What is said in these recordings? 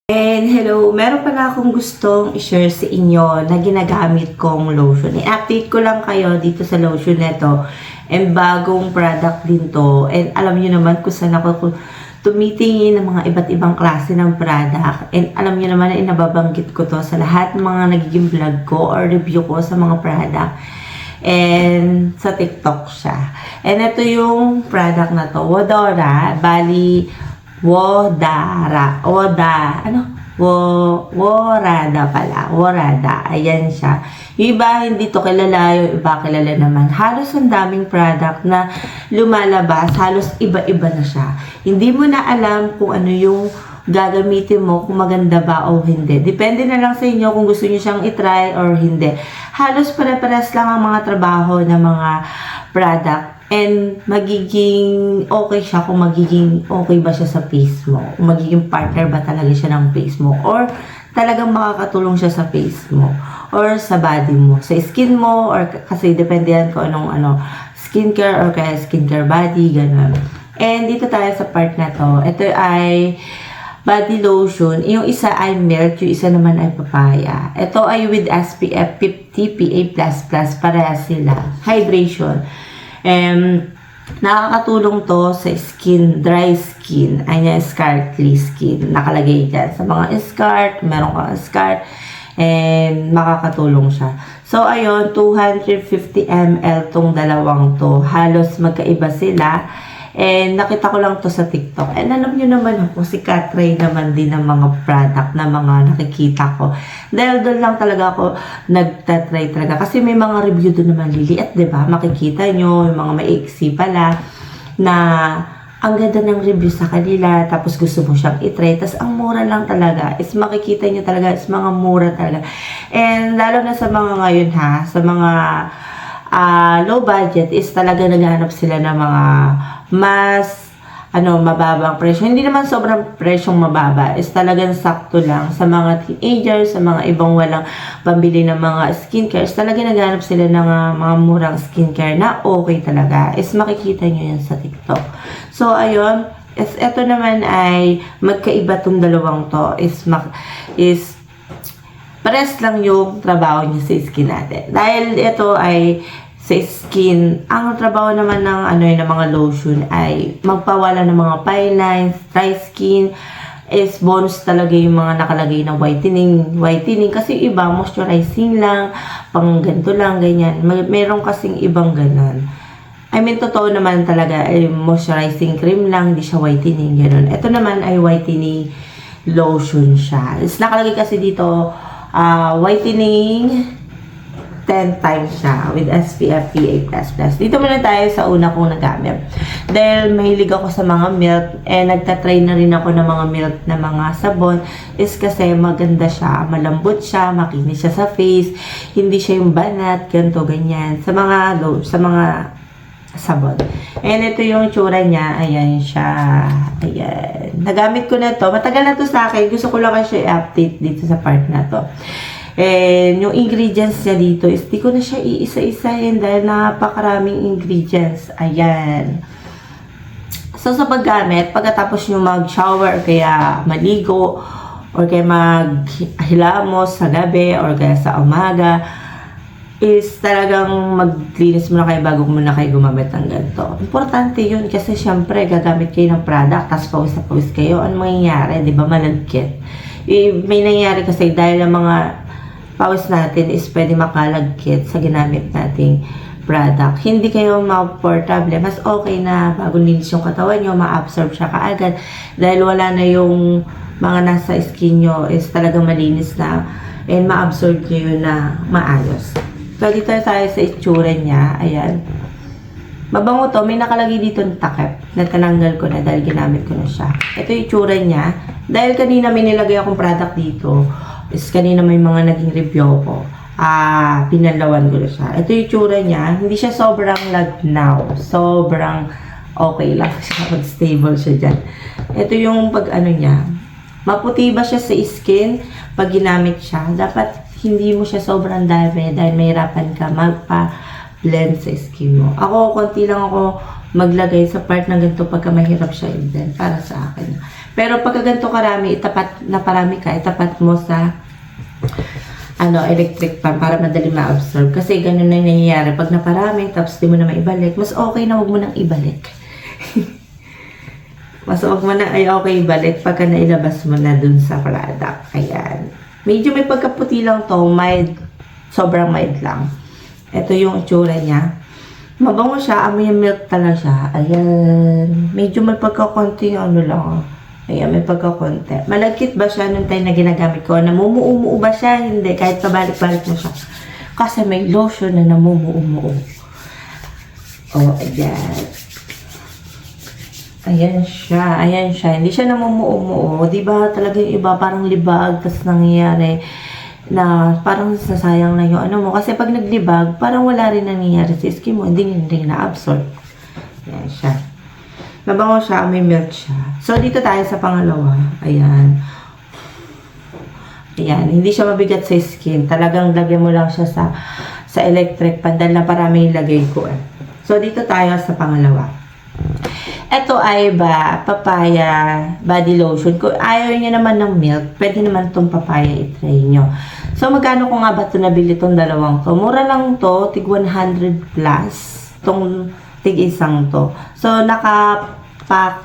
And hello, meron pala akong gustong i-share sa inyo na ginagamit kong lotion. I-update ko lang kayo dito sa lotion na to. And bagong product din to. And alam niyo naman kung saan ako tumitingin ng mga iba't ibang klase ng product. And alam niyo naman na inababanggit ko to sa lahat ng mga nagiging vlog ko or review ko sa mga product. And sa TikTok siya. And ito yung product na to. Wodora. Bali, Worada pala. Worada. Ayan siya. Yung iba, hindi to kilala. Yung iba, kilala naman. Halos ang daming product na lumalabas. Halos iba-iba na siya. Hindi mo na alam kung ano yung gagamitin mo, kung maganda ba o hindi. Depende na lang sa inyo kung gusto niyo siyang itry or hindi. Halos pare-pares lang ang mga trabaho ng mga product. And magiging okay siya kung magiging okay ba siya sa face mo. Kung magiging partner ba talaga siya ng face mo. Or talagang makakatulong siya sa face mo. Or sa body mo. Sa skin mo. Or kasi depende yan kung anong skincare or kaya skincare body. Ganun. And dito tayo sa part na to. Ito ay body lotion. Yung isa ay milk. Yung isa naman ay papaya. Ito ay with SPF 50 PA++. Parehas sila. Hydration. Nakakatulong to sa skin, dry skin, ayan, scarly skin, nakalagay dyan. Sa mga scar, meron kang scar, and makakatulong siya. So, ayun, 250 ml tong dalawang to. Halos magkaiba sila. And nakita ko lang to sa TikTok. And alam nyo naman ako, si Katray naman din ng mga product na mga nakikita ko. Dahil doon lang talaga ako nagtatry talaga. Kasi may mga review doon naman liliit, diba? Makikita nyo, yung mga maiksi pala, na ang ganda ng review sa kanila, tapos gusto mo siyang itry. Tapos ang mura lang talaga, is makikita nyo talaga, is mga mura talaga. And lalo na sa mga ngayon ha, sa mga low budget, is talaga naghahanap sila ng mga mas mababang presyo. Hindi naman sobrang presyong mababa. Is talagang sakto lang sa mga teenagers, sa mga ibang walang pambili ng mga skincare. Is talaga naghanap sila ng mga murang skincare na okay talaga. Is makikita nyo yan sa TikTok. So, ayun. Is ito naman ay magkaiba tong dalawang to. Is pares lang yung trabaho niya sa skin natin. Dahil ito ay sa skin, ang trabaho naman ng ng mga lotion ay magpawala ng mga fine lines, dry skin, is bonus talaga yung mga nakalagay na whitening kasi iba moisturizing lang, pang ganito lang, ganyan. Meron kasing ibang ganon. I mean, totoo naman talaga, moisturizing cream lang, hindi siya whitening, ganon. Ito naman ay whitening lotion siya. Is nakalagay kasi dito, whitening 10 times siya with SPF PA++. Dito muna tayo sa una kong nagamit. Dahil mahilig ako sa mga milk, nagtatry na rin ako ng mga milk na mga sabon, is kasi maganda siya, malambot siya, makinis siya sa face, hindi siya yung banat, ganito, ganyan, sa mga sabon. And ito yung tsura niya, ayan siya, ayan. Nagamit ko na to, matagal na to sa akin, gusto ko lang siya i-update dito sa part na to. And yung ingredients niya dito is di ko na siya iisa-isahin dahil napakaraming ingredients. Ayan. So sa paggamit, pagkatapos nyo mag-shower, kaya maligo, or kaya maghilamos sa gabi, or kaya sa umaga, is talagang maglinis muna kayo bago muna kayo gumamit ng ganito. Importante yun kasi syempre gagamit kayo ng product, tapos pawis na pawis kayo. Ano mangyayari? Di ba malagkit? May nangyayari kasi dahil ang mga pawis natin is pwede makalagkit sa ginamit nating product. Hindi kayo ma-portable. Mas okay na bago linis yung katawan nyo, ma-absorb siya kaagad. Dahil wala na yung mga nasa skin nyo is talagang malinis na and ma-absorb nyo yun na maayos. So, dito tayo sa itsura niya. Ayan. Mabango to. May nakalagay dito ng takip na tinanggal ko na dahil ginamit ko na siya. Ito yung itsura niya. Dahil kanina may nilagay akong product dito, is kanina may mga naging review ko. Pinalawan ko na siya. Ito yung tsura niya. Hindi siya sobrang lagnaw. Sobrang okay lang siya. Stable siya dyan. Ito yung niya. Maputi ba siya sa skin pag ginamit siya? Dapat hindi mo siya sobrang dami dahil mahirapan ka magpa-blend sa skin mo. Ako, konti lang ako maglagay sa part na ganito pagka mahirap siya i-blend para sa akin. Pero pagka ganito karami, itapat mo sa electric fan para madali ma-absorb. Kasi ganun na yung nangyayari. Pag naparami, tapos di mo na maibalik, mas okay na wag mo nang ibalik. Mas wag mo na, okay ibalik pagka nailabas mo na dun sa product. Ayan. Medyo may pagkaputi lang to, mild, sobrang mild lang. Ito yung itsura niya. Mabango siya, amoy yung milk talaga siya. Ayan. Medyo may pagkakonti lang. Ayan, may pagkakonti. Malagkit ba siya nung time na ginagamit ko? Namumuumuo ba siya? Hindi. Kahit pabalik-balik mo siya. Kasi may lotion na namumuumuo. Oh, ayan. Ayan siya. Ayan siya. Hindi siya namumuumuo. Diba talaga yung iba parang libag. Tapos nangyayari na parang nasasayang na yung mo. Kasi pag naglibag, parang wala rin nangyayari sa skin mo. Hindi rin na-absorb. Ayan siya. Mabango siya, may milk siya. So, dito tayo sa pangalawa. Ayan. Ayan. Hindi siya mabigat sa skin. Talagang lagyan mo lang siya sa electric pan. Dahil na parami ilagay ko. So, dito tayo sa pangalawa. Ito ay papaya body lotion. Kung ayaw niya naman ng milk, pwede naman itong papaya i-try nyo. So, magkano ko nga ba ito nabili itong dalawang to? Mura lang to, tig 100 plus. Itong tig-isang to. So, nakapack.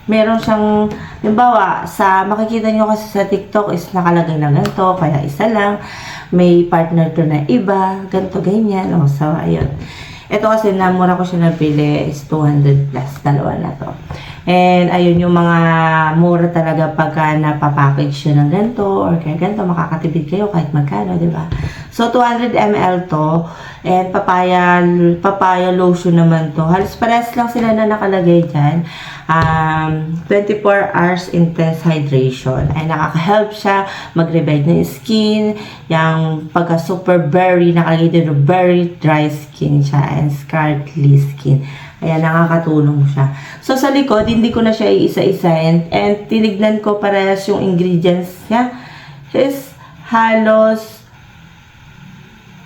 Meron siyang, halimbawa, makikita nyo kasi sa TikTok is nakalagay na ganito, kaya isa lang. May partner to na iba, ganito, ganyan. O, so, ayun. Ito kasi namura ko siya nabili is 200 plus, dalawa na to. And ayun yung mga mura talaga pagka napapackage siya ng ganito or kaya ganito, makakatipid kayo kahit magkano, di ba? So 200 ml to and papaya lotion naman to. Halos parehas lang sila na nakalagay dyan. 24 hours intense hydration. Ay nakaka-help siya mag-revive ng skin. Yung pagka super berry, nakalagay din very dry skin siya and scarly skin. Ayan, nakakatulong siya. So, sa likod, hindi ko na siya iisa-isa. And tinignan ko parehas yung ingredients niya. Is halos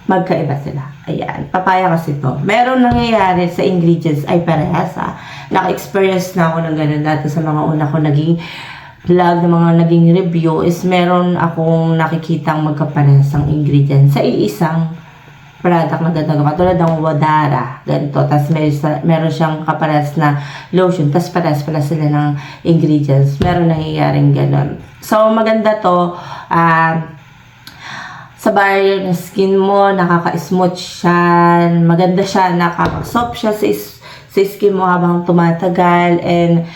magkaiba sila. Ayan, papaya kasi to. Meron nangyayari sa ingredients ay parehas ha. Naka-experience na ako ng ganun dati sa mga una ko naging vlog, ng mga naging review is meron akong nakikitang magkaparehas ang ingredients sa iisang product na ganito. Katulad ng Wadara, ganito. Tapos meron siyang kaparehas na lotion. Tapos parehas pala sila ng ingredients. Meron nangyayaring ganun. So, maganda to. Sa barrier ng skin mo, nakaka-smooth siya. Maganda siya. Nakaka-soft siya sa skin mo habang tumatagal. And,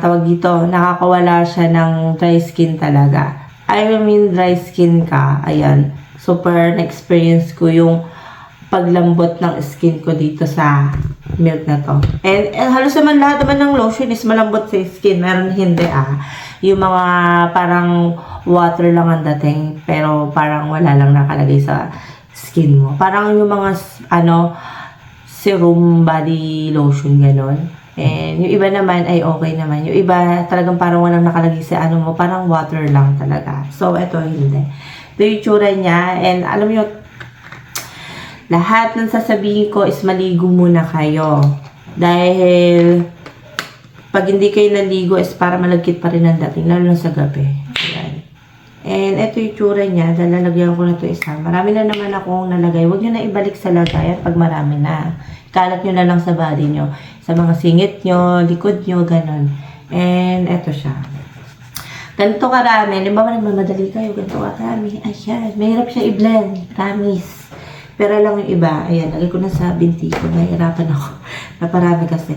tawag dito, nakakawala siya ng dry skin talaga. I mean, dry skin ka. Ayan. Super na-experience ko yung paglambot ng skin ko dito sa milk na to. And halos naman lahat naman ng lotion is malambot sa skin. Meron hindi yung mga parang water lang ang dating, pero parang wala lang nakalagay sa skin mo. Parang yung mga serum body lotion ganon. And yung iba naman ay okay naman. Yung iba talagang parang walang nakalagay sa mo, parang water lang talaga. So ito hindi. Ito yung tsura niya. And alam nyo, lahat ng sasabihin ko is maligo muna kayo. Dahil pag hindi kayo naligo is para malagkit pa rin ang dating. Lalo na sa gabi. Ayan. And ito yung tsura niya. Dahil lalagyan ko na ito isa. Marami na naman akong nalagay. Huwag nyo na ibalik sa lagayan pag marami na. Kalat nyo na lang sa body nyo. Sa mga singit nyo, likod nyo, ganon. And ito siya. Ganito karami. Halimbawa nagmamadali kayo, ganito karami. Ayan, mahirap siya i-blend. Promise. Pero lang yung iba. Ayan, lagay ko na sa binti ko. Nahihirapan ako. Naparami kasi.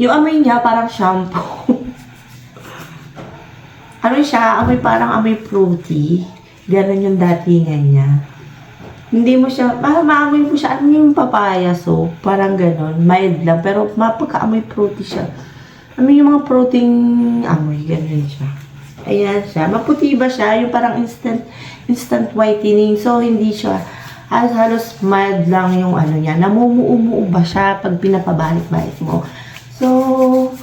Yung amoy niya, parang shampoo. Ano siya? Amoy parang amoy fruity. Ganon yung datingan niya. Hindi mo siya, parang maamoy mo siya. Ano yung papaya soap? Parang ganon. Mild lang. Pero mapagka-amoy fruity siya. Amoy yung mga fruiting amoy. Ganon siya. Ayan siya. Maputi ba siya? Yung parang instant whitening. So, hindi siya. Halos mild lang yung niya. Namumuumuo ba siya pag pinapabalik-balik mo? So,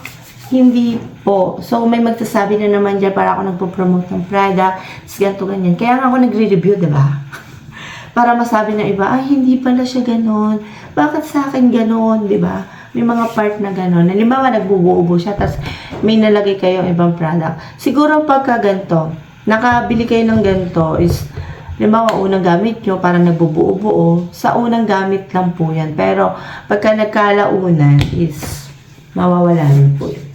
hindi po. So, may magsasabi na naman dyan para ako nagpo-promote ng product. Ganito, ganyan. Kaya nga ako nagre-review, diba? Para masabi ng iba, ay, hindi pala siya ganon. Bakit sa akin ganon, diba? may mga part na gano'n. Halimbawa, nagbubuo-buo siya, tapos may nalagay kayong ibang product. Siguro pagka ganito, nakabili kayo ng ganito is, halimbawa, unang gamit nyo, parang nagbubuo-buo, sa unang gamit lang po yan. Pero, pagka nagkalaunan is, mawawala rin po yun.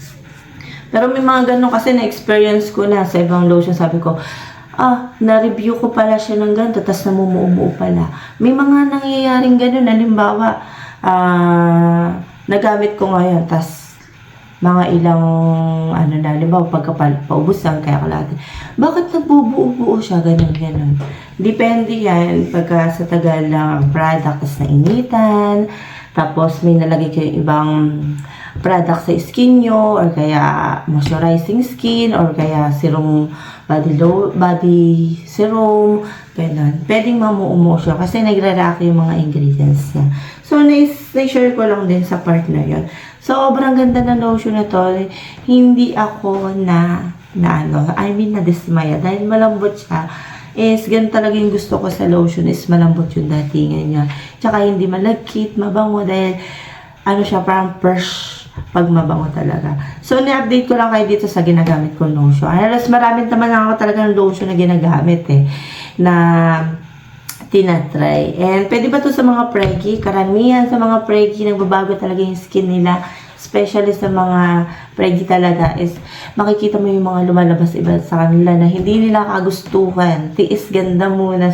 Pero may mga ganun kasi na-experience ko na sa ibang lotion, sabi ko, na-review ko pala siya ng ganito, tapos namumuo pala. May mga nangyayaring ganun, halimbawa, nagamit ko ngayon, tapos mga ilang, halimbawa, paubos lang, kaya kalahati. Bakit nagbubuo-buo siya, ganun. Depende yan, pagka sa tagal ng product, tapos nainitan, tapos may nalagay kayo ibang product sa skin nyo, or kaya moisturizing skin, or kaya serum, body serum, ganun. Pwedeng mamuumuo siya kasi nagre-react yung mga ingredients niya. So, na-share ko lang din sa part na yun. So, sobrang ganda ng lotion na to. Hindi ako na-dismaya dahil malambot siya. Ganun talaga yung gusto ko sa lotion is malambot yung datingan niya. Tsaka hindi malagkit, mabango dahil siya parang fresh pag mabango talaga. So, ni-update ko lang kayo dito sa ginagamit kong lotion. Halos maraming naman ako talaga ng lotion na ginagamit na tinatry. And pwede ba to sa mga preggy? Karamihan sa mga preggy, nagbabago talaga yung skin nila. Especially sa mga preggy talaga is makikita mo yung mga lumalabas iba sa kanila na hindi nila kagustuhan. Tiis ganda muna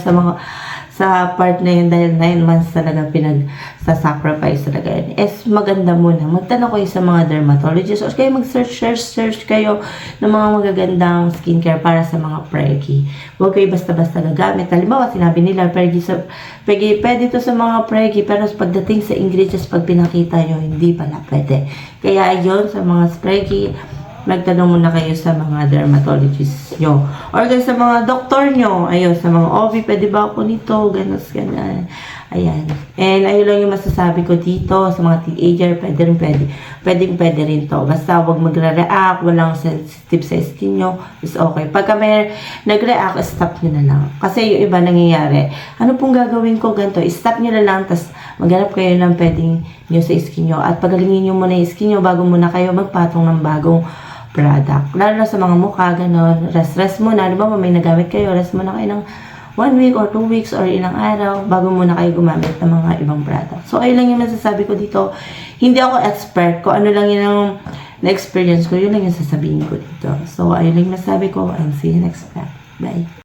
sa part na yun dahil 9 months talaga pinag-sacrifice talaga yun. Maganda muna. Magtanong kayo sa mga dermatologists or kayo mag-search kayo ng mga magagandang skincare para sa mga preggy. Huwag kayo basta-basta gagamit. Halimbawa, sinabi nila, pwede to sa mga preggy, pero pagdating sa ingredients, pag pinakita nyo, hindi pala pwede. Kaya yun, sa mga preggy, magtanong muna kayo sa mga dermatologists nyo. Or sa mga doktor nyo. Ayun, sa mga OB, pwede ba ako nito? Ganyan. Ayan. And ayun lang yung masasabi ko dito. Sa mga teenager, pwede rin to. Basta huwag magre-react, walang sensitive sa skin nyo, is okay. Pagka may nag-react, stop nyo na lang. Kasi yung iba nangyayari, ano pong gagawin ko ganito? Stop nyo na lang, tapos maghanap kayo ng pwedeng nyo sa skin nyo. At pagalingin nyo muna yung skin nyo bago muna kayo magpatong ng bagong product. Lalo na sa mga mukha, gano'n. Rest muna. Diba, may nagamit kayo, rest muna kayo ng 1 week or 2 weeks or ilang araw bago muna kayo gumamit ng mga ibang product. So, ayun lang yung masasabi ko dito. Hindi ako expert. Kung ano lang yun ang na-experience ko, yun lang yung sasabihin ko dito. So, ayun lang yung masasabi ko and see you next time. Bye.